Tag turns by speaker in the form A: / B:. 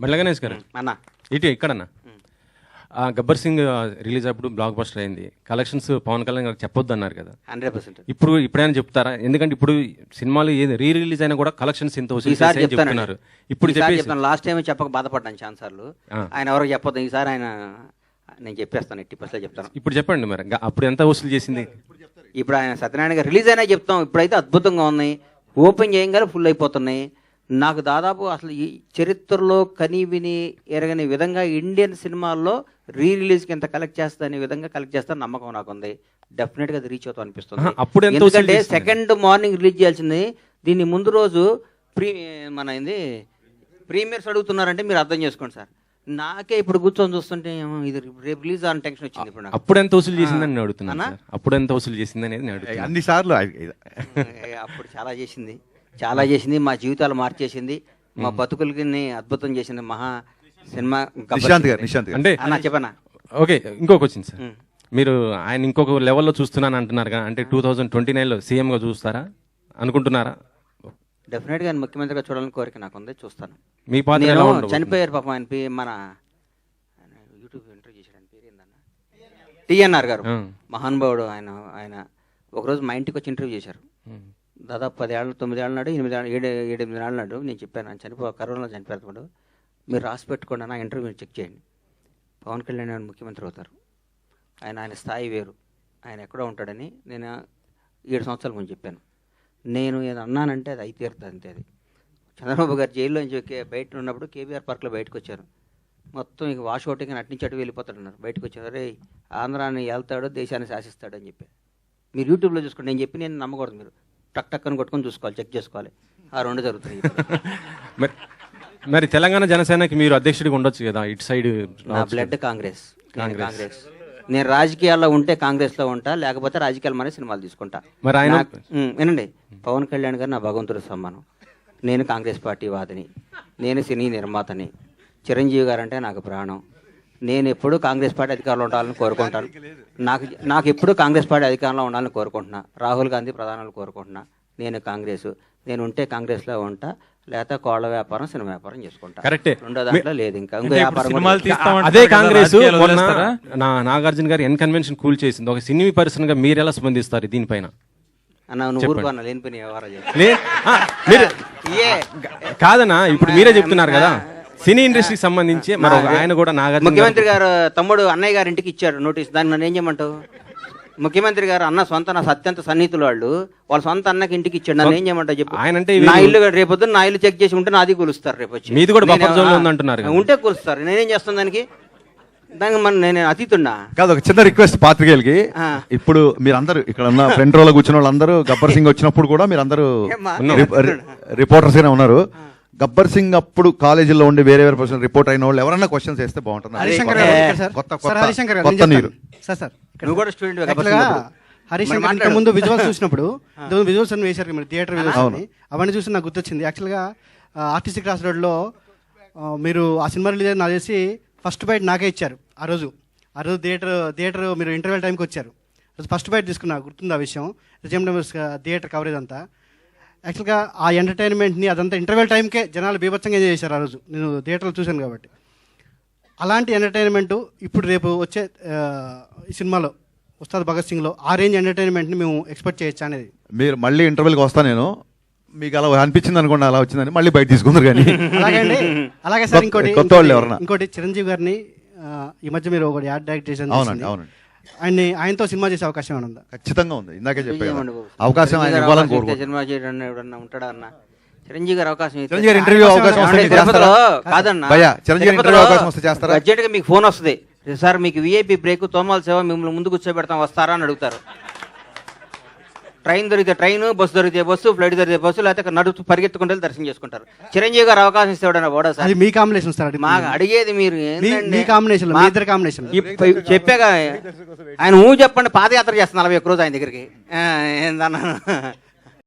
A: బండ్ల గణేష్ గారు
B: అన్న
A: ఇటు ఇక్కడన్నా గబ్బర్ సింగ్ రిలీజ్ అప్పుడు బ్లాక్ బస్టర్ అయింది. కలెక్షన్స్ పవన్ కళ్యాణ్ గారికి చెప్పొద్దు అన్నారు కదా,
B: 100%.
A: ఇప్పుడైనా చెప్తారా? ఎందుకంటే ఇప్పుడు సినిమాలు ఏది రీ రిలీజ్ అయినా కూడా కలెక్షన్స్ ఇంత వసూలు చేస్తాయని చెప్తున్నారు. ఇప్పుడు
B: చెప్తాను, లాస్ట్ టైం చెప్పక బాధపడ్డాను ఛాన్స్ సార్లు. ఆయన ఎవరికి చెప్పొద్దు, ఈసారి ఆయన నేను చెప్పేస్తాను, 80% చెప్తాను.
A: ఇప్పుడు చెప్పండి మరి, అప్పుడు ఎంత వసూలు చేసింది?
B: ఇప్పుడు ఆయన సత్యనారాయణ గారు రిలీజ్ అయినా చెప్తాం. ఇప్పుడైతే అద్భుతంగా ఉన్నాయి, ఓపెన్ చేయగానే ఫుల్ అయిపోతున్నాయి. నాకు దాదాపు అసలు ఈ చరిత్రలో కని విని ఎరగని విధంగా ఇండియన్ సినిమాల్లో రీ రిలీజ్కి ఎంత కలెక్ట్ చేస్తానే విధంగా కలెక్ట్ చేస్తాను నమ్మకం నాకు ఉంది. డెఫినెట్గా అది రీచ్ అవుతాం అనిపిస్తుంది. ఎందుకంటే సెకండ్ మార్నింగ్ రిలీజ్ చేయాల్సింది, దీన్ని ముందు రోజు ప్రీమియర్స్ అడుగుతున్నారంటే మీరు అర్థం చేసుకోండి సార్. నాకే ఇప్పుడు కూర్చొని చూస్తుంటే ఇది రేపు రిలీజ్ అని టెన్షన్ వచ్చింది. ఇప్పుడు
A: అప్పుడు ఎంత వసూలు చేసిందని నేను అడుగుతున్నాను. అప్పుడు ఎంత వసూలు చేసింది అనేది నేను అడుగుతాను.
C: అన్ని సార్లు
B: అప్పుడు చాలా చేసింది, చాలా చేసింది, మా జీవితాలు మార్చేసింది, మా బతుకులకి అద్భుతం చేసింది మహా సినిమా.
C: నిశాంత్
A: అంటే
B: అన్న చెప్పనా?
A: ఓకే, ఇంకొక వచ్చింది సార్. మీరు ఆయన ఇంకొక లెవెల్లో చూస్తున్నాను అంటున్నారు కదా, అంటే 2029లో సీఎంగా చూస్తారా అనుకుంటున్నారా?
B: డెఫినెట్గా ఆయన ముఖ్యమంత్రిగా చూడాలని కోరిక నాకు ఉంది, చూస్తాను.
A: మీ పాత్ర ఎలా ఉండబోతుంది?
B: చనిపోయారు పాపం ఆయన మన యూట్యూబ్ ఇంటర్వ్యూ చేశాడు, ఆయన పేరు ఏందన్న, టీఎన్ఆర్ గారు, మహానుభావుడు. ఆయన ఒకరోజు మా ఇంటికి వచ్చి ఇంటర్వ్యూ చేశారు. దాదాపు 10 ఏళ్ళు 9 ఏళ్ళ నాడు 8 ఏళ్ళ నాడు నేను చెప్పాను, ఆయన కరోనాలో చనిపోయారు. మీరు రాసి పెట్టుకోండి అన్న, ఇంటర్వ్యూ చెక్ చేయండి. పవన్ కళ్యాణ్ ఆయన ముఖ్యమంత్రి అవుతారు, ఆయన స్థాయి వేరు, ఆయన ఎక్కడో ఉంటాడని నేను 7 సంవత్సరాల ముందు చెప్పాను. నేను ఏదో అన్నానంటే అది అయితేరుతుంది అంతే. అది చంద్రబాబు గారు జైల్లో నుంచి బయట ఉన్నప్పుడు కేబీఆర్ పార్క్లో బయటకు వచ్చారు. మొత్తం ఇక వాష్ అవుట్గా అటు నుంచి అటు వెళ్ళిపోతాడు అన్నారు. బయటకు వచ్చారు, రే ఆంధ్రాన్ని వెళ్తాడో దేశాన్ని శాసిస్తాడు అని చెప్పి. మీరు యూట్యూబ్లో చూసుకోండి, నేను చెప్పి నేను నమ్మకూడదు. మీరు టక్ టక్ అని కొట్టుకొని చూసుకోవాలి, చెక్ చేసుకోవాలి. ఆ రెండు జరుగుతాయి.
A: మరి తెలంగాణ జనసేనకి మీరు అధ్యక్షుడిగా ఉండొచ్చు కదా, ఇటు సైడ్.
B: నా బ్లడ్ కాంగ్రెస్. నేను రాజకీయాల్లో ఉంటే కాంగ్రెస్లో ఉంటా, లేకపోతే రాజకీయాలు మన సినిమాలు తీసుకుంటా.
A: మరి ఆయన
B: వినండి, పవన్ కళ్యాణ్ గారు నా భగవంతుడి సమ్మానం. నేను కాంగ్రెస్ పార్టీ వాదిని, నేను సినీ నిర్మాతని. చిరంజీవి గారు అంటే నాకు ప్రాణం. నేను ఎప్పుడూ కాంగ్రెస్ పార్టీ అధికారంలో ఉండాలని కోరుకుంటాను. నాకు ఎప్పుడూ కాంగ్రెస్ పార్టీ అధికారంలో ఉండాలని కోరుకుంటున్నా. రాహుల్ గాంధీ ప్రధానాలు కోరుకుంటున్నా. నేను కాంగ్రెస్, నేను ఉంటే కాంగ్రెస్లో ఉంటా, లేకపోతే కోళ్ల వ్యాపారం సినిమా వ్యాపారం చేసుకుంటా.
A: కరెక్టే,
B: రెండో దాంట్లో లేదు ఇంకా వ్యాపారం.
A: అదే కాంగ్రెస్ నాగార్జున గారు ఎన్ కన్వెన్షన్ కూల్ చేసింది. ఒక సినీ పర్సన్ గా మీరు ఎలా స్పందిస్తారు దీనిపైన?
B: ఊరుకున్నా లేనిపోయిన వ్యవహారాలు
A: కాదన్నా, ఇప్పుడు మీరే చెప్తున్నారు కదా సినీ ఇండస్ట్రీకి సంబంధించి. మరి ఆయన కూడా నాగార్జున
B: ముఖ్యమంత్రి గారు తమ్ముడు అన్నయ్య గారి ఇంటికి ఇచ్చారు నోటీస్. దాన్ని నన్ను ఏం చేయమంటావు? ముఖ్యమంత్రి గారు అన్న సొంత నా అత్యంత సన్నిహితులు వాళ్ళ సొంత అన్నకి ఇంటికి ఇచ్చాడు, నన్ను ఏం చేయమంటావు చెప్పు? నా ఇల్లు రేపొద్దు నా ఇల్లు చెక్ చేసి ఉంటే నాది కూలుస్తారు. రేపు వచ్చి
A: మీది కూడా బఫర్ జోన్ లో ఉందంటున్నారు,
B: ఉంటే కూలుస్తారు. నేనేం చేస్తాను దానికి? నేను అతీతున్నా
C: కాదు. ఒక చిన్న రిక్వెస్ట్ పాత్రికేయులకి, ఇప్పుడు మీరందరూ ఇక్కడ ఉన్న ఫ్రంట్ రోలో కూర్చున్న వాళ్ళందరూ గబ్బర్ సింగ్ వచ్చినప్పుడు కూడా మీరందరూ రిపోర్టర్స్ గానే ఉన్నారు. గబ్బర్ సింగ్ అప్పుడు కాలేజీలో ఉండి వేరే పర్సన్ రిపోర్ట్ అయిన వాళ్ళు ఎవరైనా క్వశ్చన్స్ వేస్తే బాగుంటుంది.
D: హరీష్ ముందు విజువల్స్ చూసినప్పుడు విజువల్స్ అని వేశారు, థియేటర్ విజువల్స్ అని, అవన్నీ చూసి నాకు గుర్తొచ్చింది. యాక్చువల్గా ఆర్టీసీ క్రాస్ రోడ్లో మీరు ఆ సినిమా రిలీజ్ అయిన చేసి ఫస్ట్ బైట్ నాకే ఇచ్చారు. ఆ రోజు థియేటర్ మీరు ఇంటర్వెల్ టైంకి వచ్చారు. ఫస్ట్ బైట్ తీసుకున్నా, గుర్తుంది ఆ విషయం. థియేటర్ కవరేజ్ అంతా యాక్చువల్గా ఆ ఎంటర్టైన్మెంట్ని అదంతా ఇంటర్వెల్ టైంకే జనాలు బీభత్సంగా ఎంజాయ్ చేశారు ఆ రోజు. నేను థియేటర్లో చూశాను కాబట్టి. అలాంటి ఎంటర్టైన్మెంట్ ఇప్పుడు రేపు వచ్చే ఈ సినిమాలో ఉస్తాద్ భగత్ సింగ్లో ఆ రేంజ్ ఎంటర్టైన్మెంట్ని మేము ఎక్స్పెక్ట్ చేయొచ్చు అనేది.
C: మీరు మళ్ళీ ఇంటర్వెల్కి వస్తాను నేను, మీకు అలా అనిపించింది అనుకోండి, అలా వచ్చిందని మళ్ళీ బయట తీసుకుందరు. కానీ
D: అలాగే సార్, ఇంకోటి చిరంజీవి గారిని ఈ మధ్య మీరు ఒకటి యాడ్ డైరెక్ట్ చేశారు.
C: అవునండి,
D: ఆయనతో సినిమా చేసే అవకాశం ఏమైనా ఉందా?
C: ఖచ్చితంగా ఉంది. ఇందాకే చెప్పాను, అవకాశం
B: సినిమా చేయడం ఉంటాడా అన్న? చిరంజీవి గారు అవకాశం
C: ఇంటర్వ్యూ అవకాశం
B: కాదన్నా,
C: బడ్జెట్
B: గా మీకు ఫోన్ వస్తుంది, సార్ మీకు విఐపి బ్రేక్ తోమాల సేవ మిమ్మల్ని ముందు కూర్చోబెడతాం వస్తారా అని అడుగుతారు. ట్రైన్ దొరికితే ట్రైన్, బస్సు దొరికితే బస్సు, ఫ్లైట్ దొరికితే బస్సు, లేకపోతే నడుచు పరిగెత్తుకుంటే దర్శనం చేసుకుంటారు. చిరంజీవి గారు అవకాశం ఇస్తాడన్న పోడా సార్?
D: మీ కాంబినేషన్ సార్,
B: మాకు అడిగేది మీరు
D: కాంబినేషన్
B: చెప్పాగా ఆయన చెప్పండి. పాదయాత్ర చేస్తాను 41 రోజు ఆయన దగ్గరికి ఏందన్నా.